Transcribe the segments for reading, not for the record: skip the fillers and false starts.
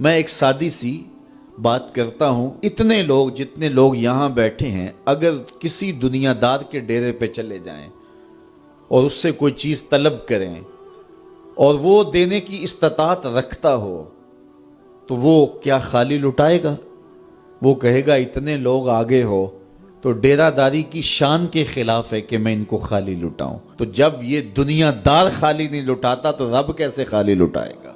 میں ایک سادی سی بات کرتا ہوں، اتنے لوگ جتنے لوگ یہاں بیٹھے ہیں اگر کسی دنیا دار کے ڈیرے پہ چلے جائیں اور اس سے کوئی چیز طلب کریں اور وہ دینے کی استطاعت رکھتا ہو تو وہ کیا خالی لٹائے گا؟ وہ کہے گا اتنے لوگ آگے ہو تو ڈیرہ داری کی شان کے خلاف ہے کہ میں ان کو خالی لٹاؤں۔ تو جب یہ دنیا دار خالی نہیں لٹاتا تو رب کیسے خالی لٹائے گا؟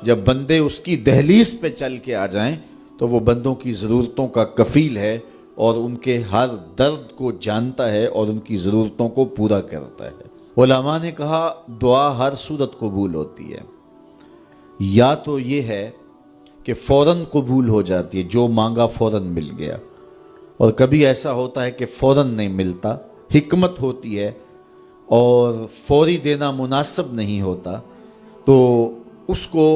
جب بندے اس کی دہلیز پہ چل کے آ جائیں تو وہ بندوں کی ضرورتوں کا کفیل ہے اور ان کے ہر درد کو جانتا ہے اور ان کی ضرورتوں کو پورا کرتا ہے۔ علماء نے کہا دعا ہر صورت قبول ہوتی ہے، یا تو یہ ہے کہ فوراً قبول ہو جاتی ہے، جو مانگا فوراً مل گیا، اور کبھی ایسا ہوتا ہے کہ فوراً نہیں ملتا، حکمت ہوتی ہے اور فوری دینا مناسب نہیں ہوتا تو اس کو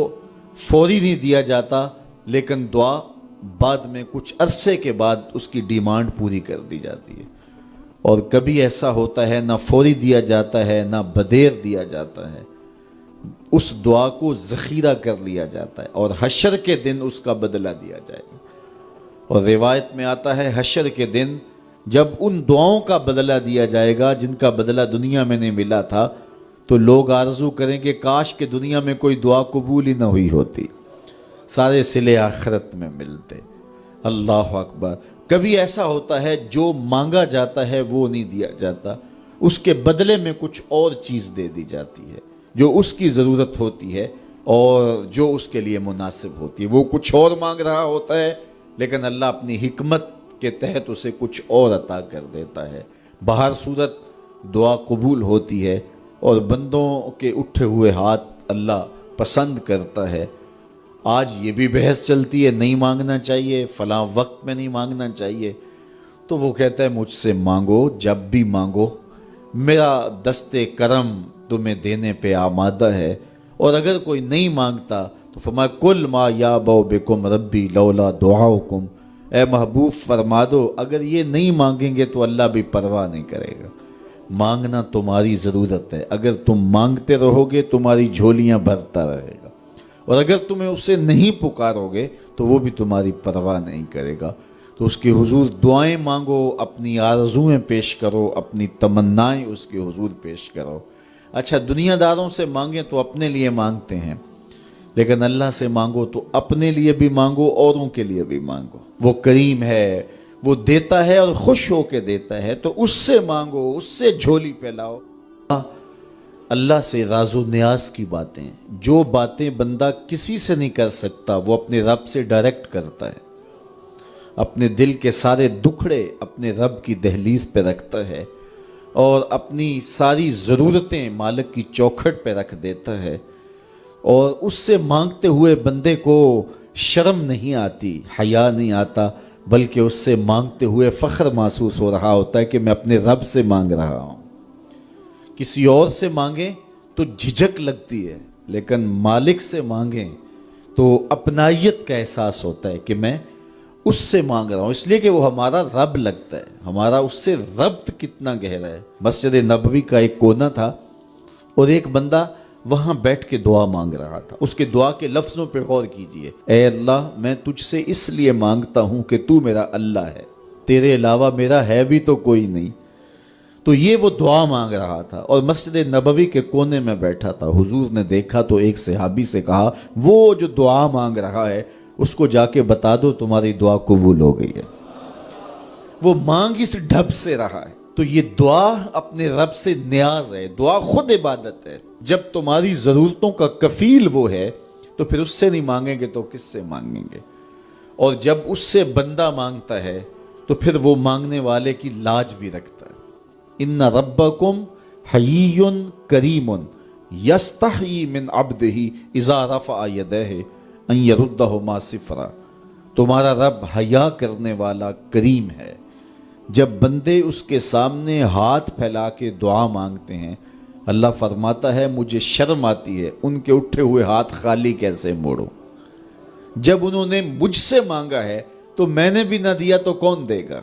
فوری نہیں دیا جاتا، لیکن دعا بعد میں کچھ عرصے کے بعد اس کی ڈیمانڈ پوری کر دی جاتی ہے۔ اور کبھی ایسا ہوتا ہے نہ فوری دیا جاتا ہے نہ بدیر دیا جاتا ہے، اس دعا کو ذخیرہ کر لیا جاتا ہے اور حشر کے دن اس کا بدلہ دیا جائے گا۔ اور روایت میں آتا ہے حشر کے دن جب ان دعاؤں کا بدلہ دیا جائے گا جن کا بدلہ دنیا میں نہیں ملا تھا تو لوگ آرزو کریں کہ کاش کہ دنیا میں کوئی دعا قبول ہی نہ ہوئی ہوتی، سارے صلے آخرت میں ملتے۔ اللہ اکبر۔ کبھی ایسا ہوتا ہے جو مانگا جاتا ہے وہ نہیں دیا جاتا، اس کے بدلے میں کچھ اور چیز دے دی جاتی ہے جو اس کی ضرورت ہوتی ہے اور جو اس کے لیے مناسب ہوتی ہے۔ وہ کچھ اور مانگ رہا ہوتا ہے لیکن اللہ اپنی حکمت کے تحت اسے کچھ اور عطا کر دیتا ہے۔ بہر صورت دعا قبول ہوتی ہے اور بندوں کے اٹھے ہوئے ہاتھ اللہ پسند کرتا ہے۔ آج یہ بھی بحث چلتی ہے نہیں مانگنا چاہیے، فلاں وقت میں نہیں مانگنا چاہیے، تو وہ کہتا ہے مجھ سے مانگو جب بھی مانگو، میرا دست کرم تمہیں دینے پہ آمادہ ہے۔ اور اگر کوئی نہیں مانگتا تو فرمایا کل ما یابو بکم ربی لولا دعاؤکم، اے محبوب فرما دو اگر یہ نہیں مانگیں گے تو اللہ بھی پرواہ نہیں کرے گا۔ مانگنا تمہاری ضرورت ہے، اگر تم مانگتے رہو گے تمہاری جھولیاں بھرتا رہے گا، اور اگر تمہیں اسے نہیں پکارو گے تو وہ بھی تمہاری پرواہ نہیں کرے گا۔ تو اس کے حضور دعائیں مانگو، اپنی آرزویں پیش کرو، اپنی تمنائیں اس کے حضور پیش کرو۔ اچھا دنیا داروں سے مانگیں تو اپنے لیے مانگتے ہیں، لیکن اللہ سے مانگو تو اپنے لیے بھی مانگو، اوروں کے لیے بھی مانگو۔ وہ کریم ہے، وہ دیتا ہے اور خوش ہو کے دیتا ہے، تو اس سے مانگو، اس سے جھولی پھیلاؤ۔ اللہ سے راز و نیاز کی باتیں، جو باتیں بندہ کسی سے نہیں کر سکتا وہ اپنے رب سے ڈائریکٹ کرتا ہے، اپنے دل کے سارے دکھڑے اپنے رب کی دہلیز پہ رکھتا ہے اور اپنی ساری ضرورتیں مالک کی چوکھٹ پہ رکھ دیتا ہے، اور اس سے مانگتے ہوئے بندے کو شرم نہیں آتی، حیا نہیں آتا، بلکہ اس سے مانگتے ہوئے فخر محسوس ہو رہا ہوتا ہے کہ میں اپنے رب سے مانگ رہا ہوں۔ کسی اور سے مانگیں تو جھجک لگتی ہے، لیکن مالک سے مانگیں تو اپنائیت کا احساس ہوتا ہے کہ میں اس سے مانگ رہا ہوں، اس لیے کہ وہ ہمارا رب لگتا ہے، ہمارا اس سے ربط کتنا گہرا ہے۔ مسجد نبوی کا ایک کونا تھا اور ایک بندہ وہاں بیٹھ کے دعا مانگ رہا تھا۔ اس کے دعا کے لفظوں پہ غور کیجئے، اے اللہ میں تجھ سے اس لیے مانگتا ہوں کہ تو میرا اللہ ہے، تیرے علاوہ میرا ہے بھی تو کوئی نہیں۔ تو یہ وہ دعا مانگ رہا تھا اور مسجد نبوی کے کونے میں بیٹھا تھا۔ حضور نے دیکھا تو ایک صحابی سے کہا وہ جو دعا مانگ رہا ہے اس کو جا کے بتا دو تمہاری دعا قبول ہو گئی ہے۔ وہ مانگ اس ڈھب سے رہا ہے۔ تو یہ دعا اپنے رب سے نیاز ہے، دعا خود عبادت ہے۔ جب تمہاری ضرورتوں کا کفیل وہ ہے تو پھر اس سے نہیں مانگیں گے تو کس سے مانگیں گے؟ اور جب اس سے بندہ مانگتا ہے تو پھر وہ مانگنے والے کی لاج بھی رکھتا ہے۔ ان ربکم حیی کریم یستحیی من عبدہ اذا رفع یدیہ ان یردہما صفرا۔ تمہارا رب حیا کرنے والا کریم ہے، جب بندے اس کے سامنے ہاتھ پھیلا کے دعا مانگتے ہیں اللہ فرماتا ہے مجھے شرم آتی ہے ان کے اٹھے ہوئے ہاتھ خالی کیسے موڑوں۔ جب انہوں نے مجھ سے مانگا ہے تو میں نے بھی نہ دیا تو کون دے گا؟